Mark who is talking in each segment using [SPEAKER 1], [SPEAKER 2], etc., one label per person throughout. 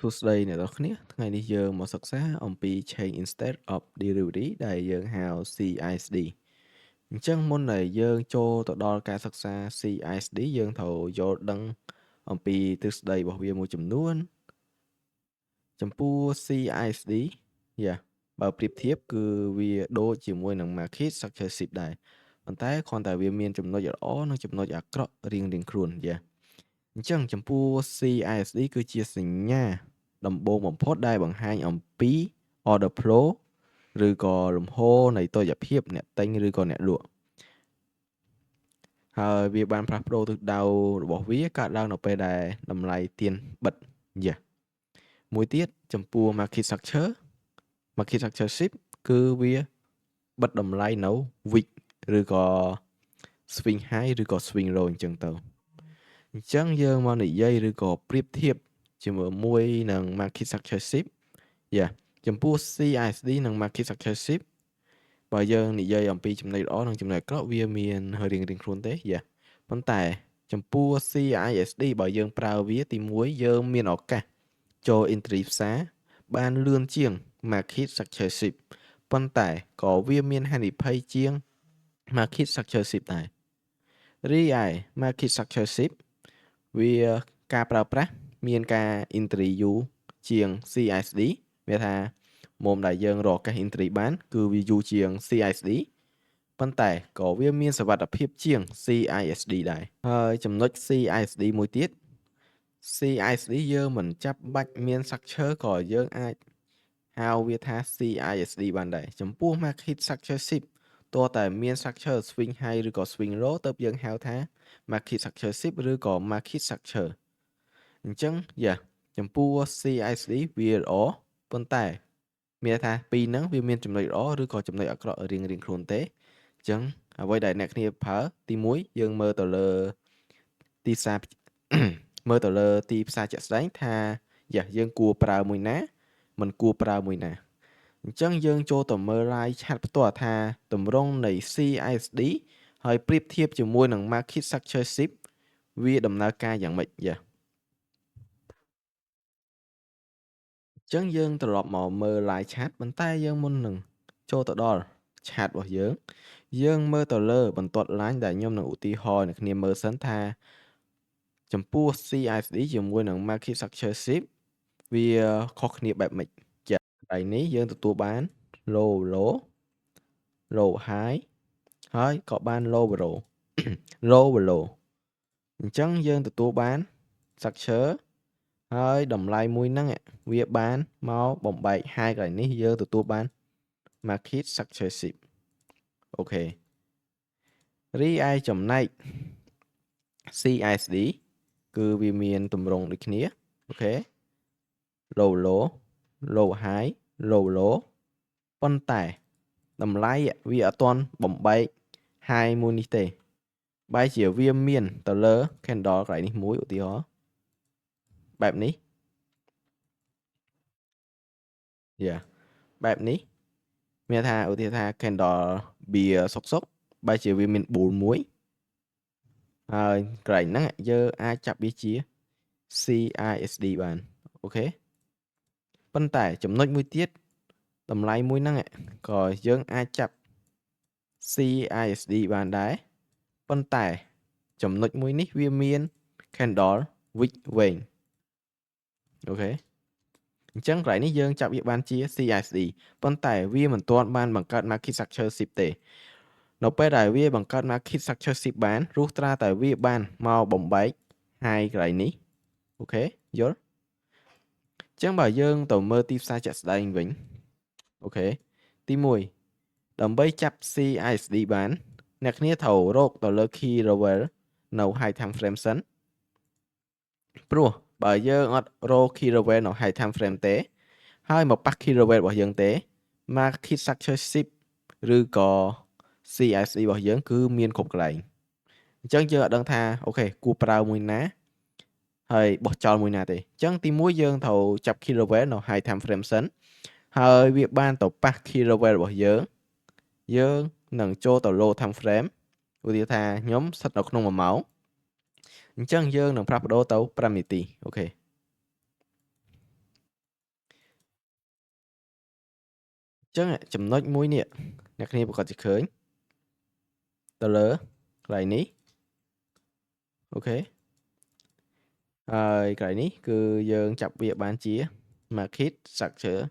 [SPEAKER 1] សួស្តីអ្នកនរគ្នាថ្ងៃនេះយើងមកសិក្សាអំពី Change Instead of Delivery ដែលយើងហៅ CISD អញ្ចឹងមុនដែលយើងចូលទៅដល់ការសិក្សា CISD យើងត្រូវយល់ដឹងអំពីទ្រឹស្ដីរបស់វាមួយចំនួនចំពោះ CISD បើប្រៀបធៀបគឺវាដូចជាមួយនឹង Market Structure ដែរប៉ុន្តែគ្រាន់តែវាមានចំណុចល្អនិងចំណុចអាក្រក់រៀងៗខ្លួនអញ្ចឹងចំពោះ CISD គឺជាសញ្ញាដំបូងបំផុតដែលបង្ហាញអំពី order flow ឬក៏លំហូរនៃតុល្យភាពអ្នកទិញឬក៏អ្នកលក់ហើយវាបានផ្លាស់ប្ដូរទិសដៅរបស់វាកើតឡើងនៅពេលដែលតម្លៃទៀនបិទមួយទៀតចំពោះ market structure shift គឺវាបិទតម្លៃនៅ week ឬក៏ swing high ឬក៏ swing low អញ្ចឹងទៅអញ្ចឹងយើងមកនិយាយឬក៏ប្រៀបធៀបជាមួយនឹង market structure shift ចំពោះ CISD និង market structure shift បើយើងនិយាយអំពីចំណុចល្អនិងចំណុចអាក្រក់វាមានរៀងៗខ្លួនទេប៉ុន្តែចំពោះ CISD បើយើងប្រើវាទី1យើងមានឱកាសចូល entry ផ្សារបានលឿនជាង market structure shift ប៉ុន្តែក៏វាមានហានិភ័យជាង market structure shift ដែររីឯ market structure shift វាការប្រើប្រាស់មានការ entry យូរជាង CISD មានថាមុំដែលយើងរកឱកាស entry បានគឺវាយូរជាង CISD ប៉ុន្តែក៏វាមានសុវត្ថិភាពជាង CISD ដែរហើយចំណុច CISD មួយទៀត CISD យើងមិនចាំបាច់មាន structure ក៏យើងអាចហៅវាថា CISD បានដែរចំពោះ market structure shift តើតែមាន structure swing high ឬក៏ swing low ទៅយើងហៅថា market structure shift ឬក៏ market structure អញ្ចឹងចំពោះ CISD វាល្អប៉ុន្តែមានថាពីរហ្នឹងវាមានចំណុចល្អឬក៏ចំណុចអាក្រក់រៀងៗខ្លួនទេអញ្ចឹងអ្វីដែលអ្នកគ្នាប្រើទី1យើងមើលទៅលើទីផ្សារ មើលទៅលើទីផ្សារជាក់ស្ដែងថាយើងគួរប្រើមួយណាមិនគួរប្រើមួយណាអញ្ចឹងយើងចូលទៅមើល live chat ផ្ទាល់ថាទម្រង់នៃ CISD ហើយប្រៀបធៀបជាមួយនឹង market structure shift វាដំណើរការយ៉ាងម៉េចអញ្ចឹងយើងត្រឡប់មកមើល live chat ប៉ុន្តែយើងមុននឹងចូលទៅដល់ chat របស់យើងមើលទៅលើបន្ទាត់ line ដែលខ្ញុំនឹងឧទាហរណ៍អ្នកគ្នាមើលសិនថាចំពោះ CISD ជាមួយនឹង market structure shift វាខុសគ្នាបែបម៉េចកន្លែងនេះយើងទទួលបាន low high ហើយក៏បាន low low អញ្ចឹងយើងទទួលបាន structure ហើយតម្លៃមួយហ្នឹងវាបានមកបំបែក high កន្លែងនេះយើងទទួលបាន market structure shift អូខេរីឯចំណែក CISD គឺវាមានទម្រង់ដូចគ្នាអូខេ low high low ប៉ុន្តែតម្លៃវាអត់ទាន់បំបែក high មួយនេះទេបែរជាវាមានទៅលើ candle កន្លែងនេះមួយឧទាហរណ៍បែបនេះបែបនេះមានថាឧទាហរណ៍ថា candle bear សុកបែរជាវាមាន bull មួយហើយកន្លែងហ្នឹងយើងអាចចាប់វាជា CISD បានអូខេប៉ុន្តែចំណុចមួយទៀតតម្លៃមួយហ្នឹងក៏យើងអាចចាប់ CISD បានដែរប៉ុន្តែចំណុចមួយនេះវាមាន candle wick វែងអូខេអញ្ចឹងកន្លែងនេះយើងចាប់វាបានជា CISD ប៉ុន្តែវាមិនទាន់បានបង្កើត market structure shift ទេនៅពេលដែលវាបង្កើត market structure shift បានលុះត្រាតែវាបានមកបំបែក high កន្លែងនេះអូខេយល់អញ្ចឹងបើយើងទៅមើលទីផ្សារជាក់ស្ដែងវិញអូខេទី1ដើម្បីចាប់ CISD បានអ្នកគ្នាត្រូវរកទៅលើ key level នៅ high time frame សិនព្រោះបើយើងអត់រក key level នៅ high time frame ទេហើយមកប៉ះ key level របស់យើងទេ market structure shift ឬក៏ CISD របស់យើងគឺមានគ្រប់កន្លែងអញ្ចឹងយើងអត់ដឹងថាអូខេគួរប្រើមួយណាហើយបោះចោលមួយណាទេអញ្ចឹងទី1យើងត្រូវចាប់ key level នៅ high time frame សិនហើយវាបានទៅប៉ះ key level របស់យើងនឹងចូលទៅ low time frame ឧទាហរណ៍ថាខ្ញុំស្ថិតនៅក្នុង1ម៉ោងអញ្ចឹងយើងនឹងផ្លាស់ប្ដូរទៅ5នាទីអូខេ ចឹងចំណុចមួយនេះអ្នកគ្នាប្រកាសជាឃើញទៅលើកន្លែងនេះអូខេហើយកន្លែងនេះគឺយើងចាប់វាបានជា market structure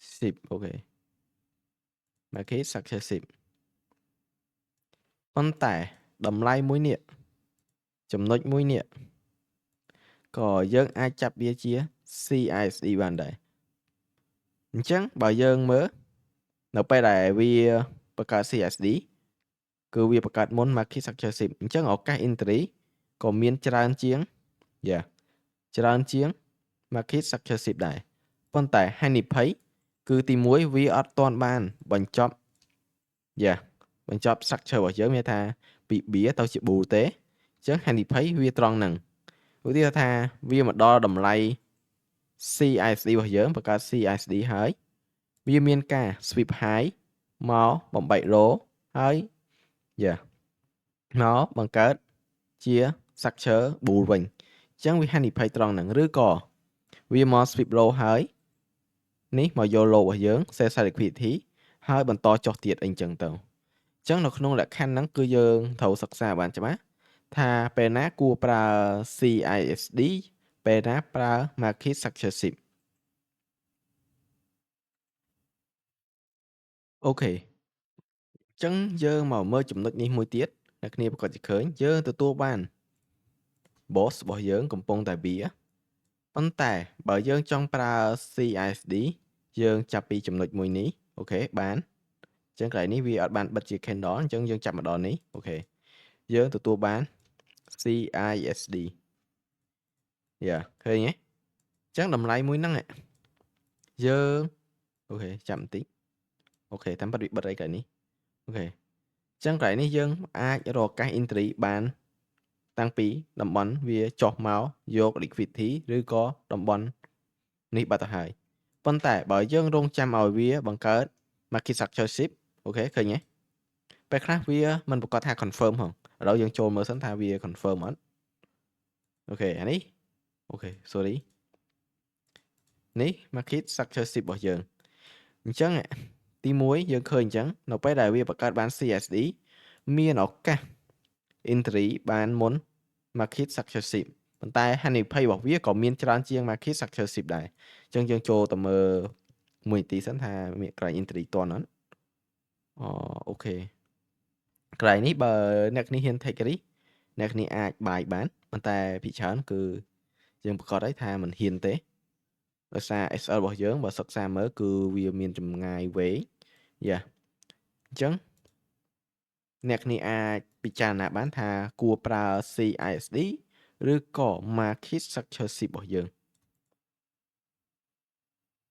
[SPEAKER 1] 10អូខេ market structure 10ប៉ុន្តែតម្លៃមួយនេះចំណុចមួយនេះក៏យើងអាចចាប់វាជា CISD បានដែរអញ្ចឹងបើយើងមើលនៅពេលដែលវាបង្កើត CISD គឺវាបង្កើតមុន market structure 10អញ្ចឹងឱកាស entry ក៏មានច្រើនជាងច្រើនជាង market structure 10ដែរប៉ុន្តែហានិភ័យគឺទី1វាអត់ទាន់បានបញ្ចប់បញ្ចប់ structure របស់យើងមានថាពី B ទៅជា bull ទេអញ្ចឹងហានិភ័យវាត្រង់ហ្នឹងឧទាហរណ៍ថាវាមកដល់តម្លៃ CISD របស់យើងបង្កើត CISD ហើយវាមានការ sweep high មកបំបែក low ហើយមកបង្កើតជា structure bull វិញអញ្ចឹងវាហានិភ័យត្រង់ហ្នឹងឬក៏វាមក sweep low ហើយនេះមកយក low របស់យើង sell liquidity ហើយបន្តចុះទៀតអីចឹងទៅអញ្ចឹងនៅក្នុងលក្ខខណ្ឌហ្នឹងគឺយើងត្រូវសិក្សាបានច្បាស់ថាពេលណាគួរប្រើ CISD ពេលណាប្រើ market structure 10អូខេអញ្ចឹងយើងមកមើលចំណុចនេះមួយទៀតអ្នកគ្នាប្រកាសជាឃើញយើងទទួលបាន boss របស់យើងកំពុងតែវាប៉ុន្តែបើយើងចង់ប្រើ CISD យើងចាប់ពីចំណុចមួយនេះអូខេបានអញ្ចឹងកន្លែងនេះវាអត់បានបិទជា candle អញ្ចឹងយើងចាប់មកដល់នេះអូខេយើងទទួលបាន CISD ឃើញទេអញ្ចឹងតម្លៃមួយហ្នឹងយើងអូខេចាំបន្តិចអូខេតាមពិតវាបិទអីកន្លែងនេះអូខេអញ្ចឹងកន្លែងនេះយើងអាចរកឱកាស entry បានតាំងពីតំបន់វាចុះមកយក liquidity ឬក៏តំបន់នេះបាត់ទៅហើយប៉ុន្តែបើយើងរងចាំឲ្យវាបង្កើត market structure shift អូខេឃើញទេពេលខ្លះវាមិនប្រកាសថា confirm ហងឥឡូវយើងចូលមើលសិនថាវា confirm អត់អូខេអានេះអូខេ sorry នេះ market structure shift របស់យើងអញ្ចឹងទី1យើងឃើញអញ្ចឹងនៅពេលដែលវាបង្កើតបាន CSD មានឱកាស entry បានមុន market structure shift ប៉ុន្តែហានិភ័យរបស់វាក៏មានច្រើនជាង market structure shift ដែរអញ្ចឹងយើងចូលទៅមើលមួយនាទីសិនថាមានកន្លែង entry តន់អត់អូខេកន្លែងនេះបើអ្នកនេះហ៊ាន take risk អ្នកនេះអាចបាយបានប៉ុន្តែភាគច្រើនគឺយើងប្រកាសហើយថាមិនហ៊ានទេដោយសារ SL របស់យើងបើសិក្សាមើលគឺវាមានចម្ងាយវែងអញ្ចឹងអ្នកនេះអាចពិចារណាបានថាគួរប្រើ CISD ឬក៏ market structure shift របស់យើង